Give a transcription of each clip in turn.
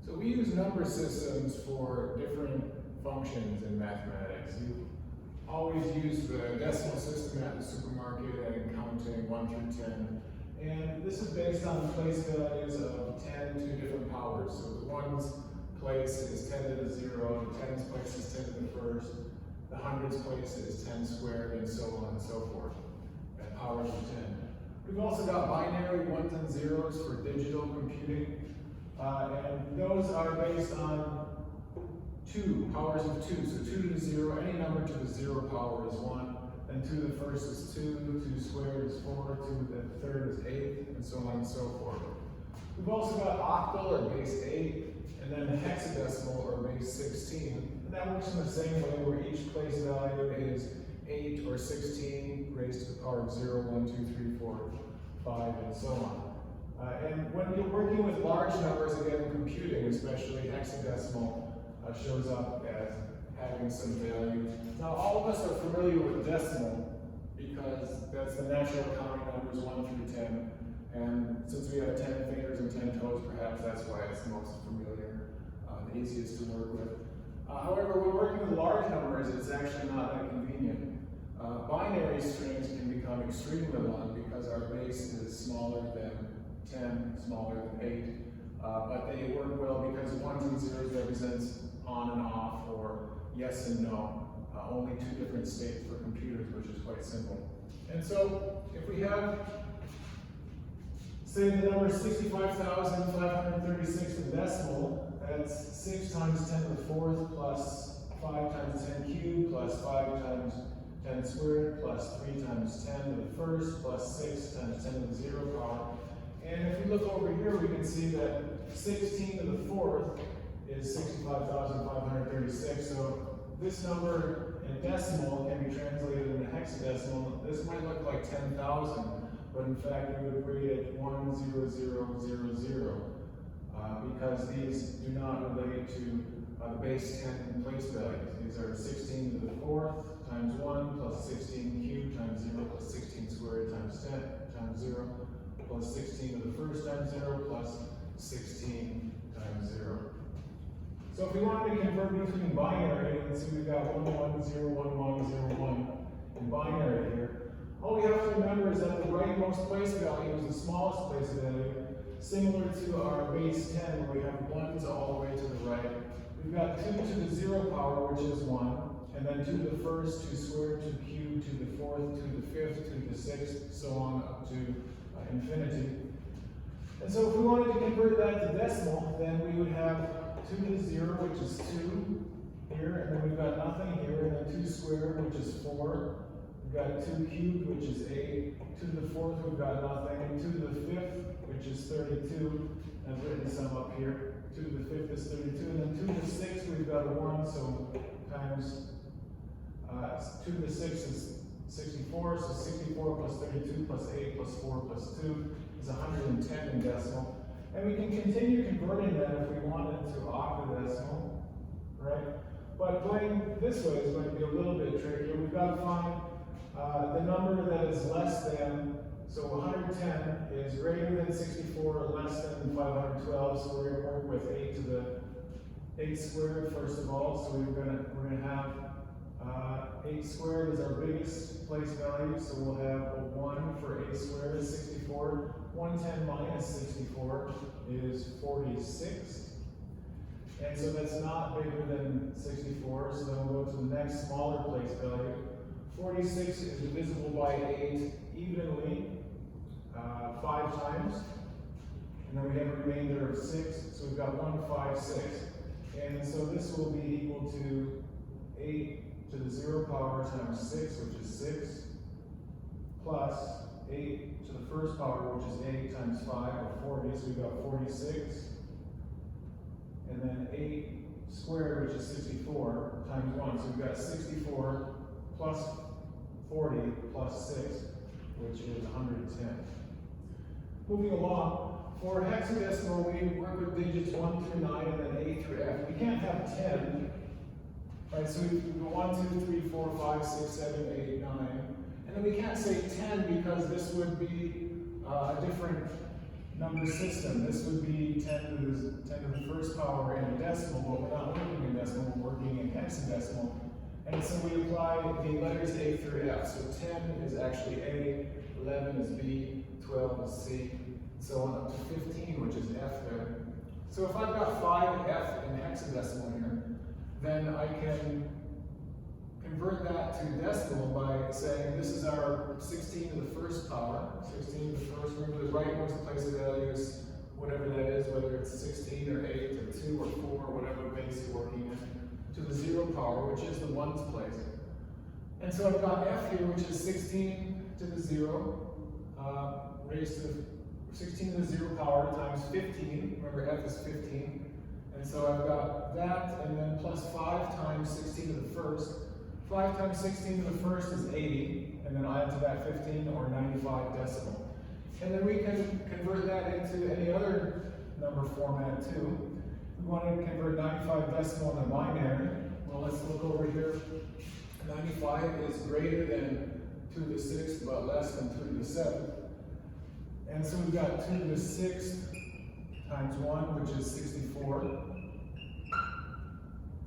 So we use number systems for different functions in mathematics. You always use the decimal system at the supermarket and counting 1 through 10. And this is based on place values of 10 to different powers. So the 1's place is 10 to the 0, the 10's place is 10 to the 1st, the 100's place is 10 squared, and so on and so forth, at powers of 10. We've also got binary 1s and 0s for digital computing. And those are based on 2, powers of 2. So 2 to the 0, any number to the 0 power is 1. And 2 to the 1st is 2, 2 squared is 4, 2 to the 3rd is 8, and so on and so forth. We've also got octal or base 8, and then hexadecimal or base 16. And that works in the same way where each place value is 8 or 16 raised to the power of 0, 1, 2, 3, 4, 5, and so on. And when you're working with large numbers, again in computing, especially hexadecimal shows up as having some value. Now all of us are familiar with decimal because that's the natural counting numbers 1 through 10. And since we have 10 fingers and 10 toes, perhaps that's why it's the most familiar, the easiest to work with. However, when working with large numbers, it's actually not that convenient. Binary strings can become extremely long because our base is smaller than 10, smaller than 8, but they work well because 1s and 0s represents on and off, or yes and no, only 2 different states for computers, which is quite simple. And so, if we have, say, the number 65,536 in decimal, that's 6 times 10 to the 4th plus 5 times 10 cubed plus 5 times 10 squared plus 3 times 10 to the 1st plus 6 times 10 to the 0 power. And if we look over here, we can see that 16 to the 4th is 65,536. So this number in decimal can be translated into hexadecimal. This might look like 10,000, but in fact we would read it 10000 because these do not relate to the base 10 place values. These are 16 to the 4th times 1 plus 16 cubed times 0 plus 16 squared times 10 times 0 plus 16 to the 1st times 0 plus 16 times 0. So if we wanted to convert between binary, let's see we've got 11011101 in binary here. All we have to remember is that the rightmost place value is the smallest place value, similar to our base 10 where we have 1s all the way to the right. We've got 2 to the 0 power, which is 1, and then 2 to the 1st, 2 squared, 2 cubed, 2 to the 4th, 2 to the 5th, 2 to the 6th, so on up to infinity. And so if we wanted to convert that to decimal, then we would have 2 to the 0, which is 2 here, and then we've got nothing here, and then 2 squared, which is 4. We've got 2 cubed, which is 8. 2 to the 4th, we've got nothing, and 2 to the 5th, which is 32. I've written some up here. 2 to the 5th is 32, and then 2 to the 6th, we've got a 1, so times 2 to the 6th is 64, so 64 plus 32 plus 8 plus 4 plus 2 is 110 in decimal. And we can continue converting that if we wanted to octadecimal, right? But going this way is going to be a little bit trickier. We've got to find the number that is less than, so 110 is greater than 64, less than 512, so we're going to work with 8 to the 8 squared first of all. So we're going to have 8 squared is our biggest place value, so we'll have a 1 for 8 squared is 64. 110 minus 64 is 46. And so that's not bigger than 64, so then we'll go to the next smaller place value. 46 is divisible by 8 evenly 5 times. And then we have a remainder of 6, so we've got 156. And so this will be equal to 8 to the 0 power times 6, which is 6, plus 8 to the 1st power, which is 8 times 5, or 40, so we've got 46. And then 8 squared, which is 64, times 1, so we've got 64 plus 40 plus 6, which is 110. Moving along, for hexadecimal, we work with digits 1 through 9 and then A through F. We can't have 10, right? So we go 1, 2, 3, 4, 5, 6, 7, 8, 9. And then we can't say 10 because this would be a different number system. This would be 10 to the first power in decimal, but we're not working in decimal, we're working in hexadecimal. And so we apply the letters A through F. So 10 is actually A, 11 is B, 12 is C, so on up to 15, which is F there. So if I've got 5F in hexadecimal here, then I can convert that to decimal by saying this is our 16 to the first power. 16 to the first, remember the rightmost place of values, whatever that is, whether it's 16 or 8 or 2 or 4, whatever base you're working in, to the 0 power, which is the ones place. And so I've got F here, which is 16 to the 0, raised to 16 to the 0 power times 15. Remember, F is 15. And so I've got that, and then plus 5 times 16 to the first. 5 times 16 to the first is 80, and then add to that 15, or 95 decimal. And then we can convert that into any other number format too. We want to convert 95 decimal into binary. Well, let's look over here. 95 is greater than 2 to the 6th, but less than 2 to the 7th. And so we've got 2 to the 6th times 1, which is 64.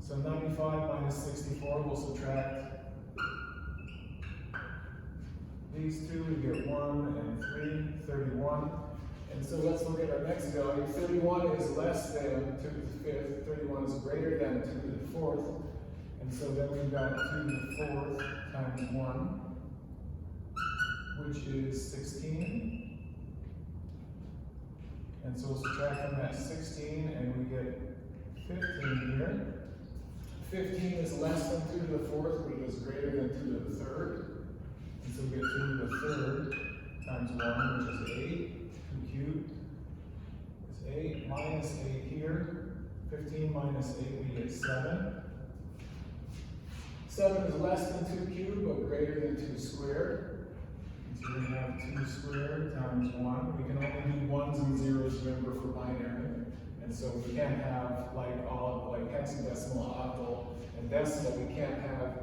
So 95 minus 64, we'll subtract these two, we get 1 and 3, 31. And so let's look at our next value. 31 is less than 2 to the 5th, 31 is greater than 2 to the 4th. And so then we've got 2 to the 4th times 1, which is 16. And so we'll subtract from that 16, and we get 15 here. 15 is less than 2 to the 4th, but it is greater than 2 to the 3rd. And so we get 2 to the 3rd times 1, which is 8. 2 cubed is 8, minus 8 here. 15 minus 8, we get 7. 7 is less than 2 cubed, but greater than 2 squared. And so we have 2 squared times 1. We can only do 1s and 0s, remember, for binary. And so we can't have like hexadecimal, octal, and decimal. We can't have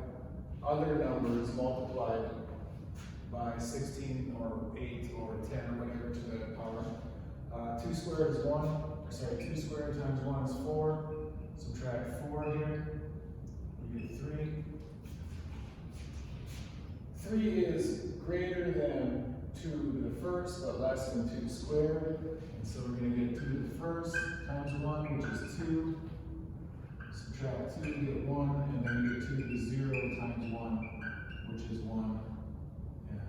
other numbers multiplied by 16 or 8 or 10 or whatever to the power. 2 squared is 2 squared times 1 is 4. Subtract 4 here. We get 3. 3 is greater than 2 to the first, but less than 2 squared. And so we're going to get 2 to the first times 1, which is 2. Subtract 2, we get 1, and then we get 2 to the 0 times 1, which is 1. And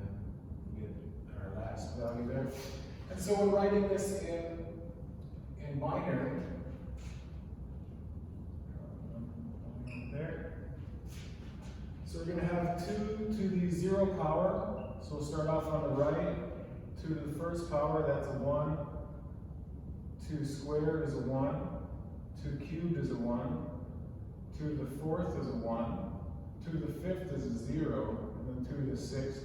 we get our last value there. And so we're writing this in binary. There. So we're going to have 2 to the 0 power. So we'll start off on the right. 2 to the first power, that's a 1. 2 squared is a 1. 2 cubed is a 1. 2 to the 4th is a 1. 2 to the 5th is a 0. And then 2 to the 6th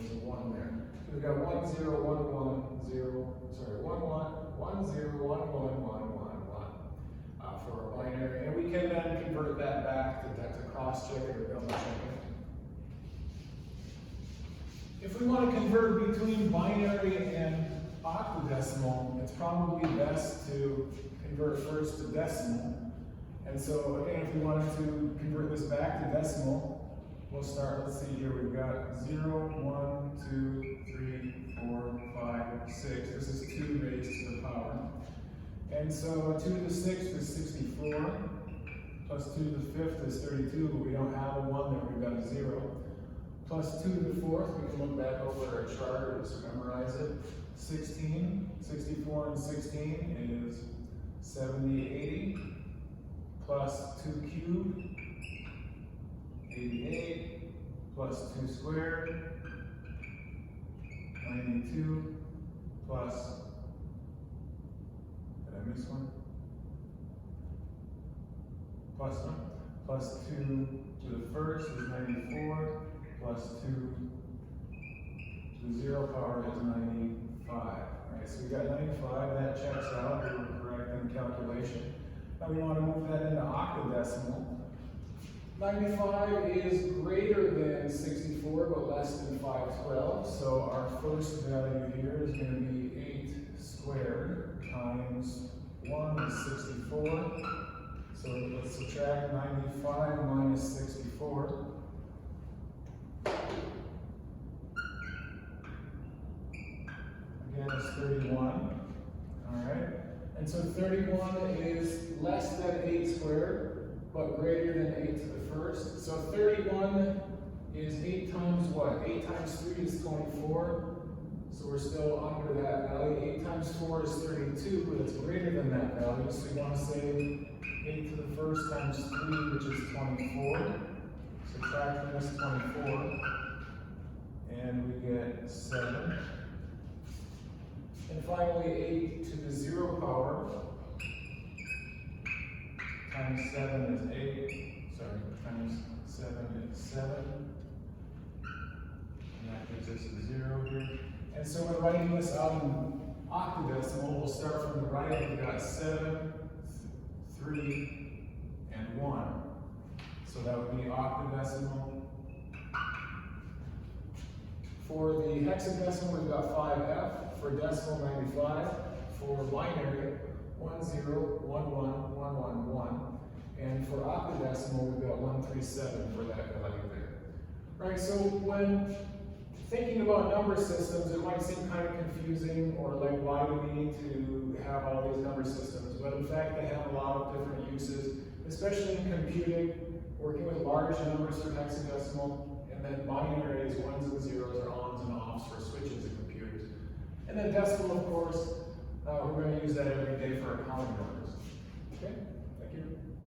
is a 1 there. So we've got 1, 0, 1, 1, 0. Sorry, 1, 1, 1, 0, 1, 1, 1, 1, 1 for a binary. And we can then convert that back to cross-check it or double-check it. If we want to convert between binary and octadecimal, it's probably best to convert first to decimal. And so again, if we wanted to convert this back to decimal, we'll start, let's see here, we've got 0, 1, 2, 3, 4, 5, 6. This is 2 raised to the power. And so 2 to the 6th is 64, plus 2 to the 5th is 32, but we don't have a 1 there, we've got a 0. Plus 2 to the 4th, we can look back over our chart or just memorize it. 16, 64 and 16 is 70, 80. Plus 2 cubed, 88. Plus 2 squared, 92. Plus, did I miss one? Plus 2 to the first is 94. Plus 2 to the 0 power is 95. All right, so we got 95, that checks out, we were correct in the calculation. Now we want to move that into octadecimal. 95 is greater than 64, but less than 512. So our first value here is going to be 8 squared. squared times 1 is 64. So let's subtract 95 minus 64. Again, it's 31. Alright? And so 31 is less than 8 squared, but greater than 8 to the first. So 31 is 8 times what? 8 times 3 is 24. So we're still under that value. 8 times 4 is 32, but it's greater than that value. So you want to say 8 to the first times 3, which is 24. Subtracting this 24. And we get 7. And finally, 8 to the 0 power times 7 is 8. Sorry, times 7 is 7. And that gives us a 0 here. And so when writing this out in octadecimal, we'll start from the right. We've got 7, 3, and 1. So that would be octadecimal. For the hexadecimal, we've got 5F. For decimal, 95. For binary, 1, 0, 1, 1, 1, 1, 1. And for octadecimal, we've got 137 for that value there. Right, so when thinking about number systems, it might seem kind of confusing, or like, why do we need to have all these number systems? But in fact, they have a lot of different uses, especially in computing, working with large numbers for hexadecimal, and then binary is ones and zeros or ons and offs for switches in computers. And then decimal, of course, we're going to use that every day for our counting numbers. Okay?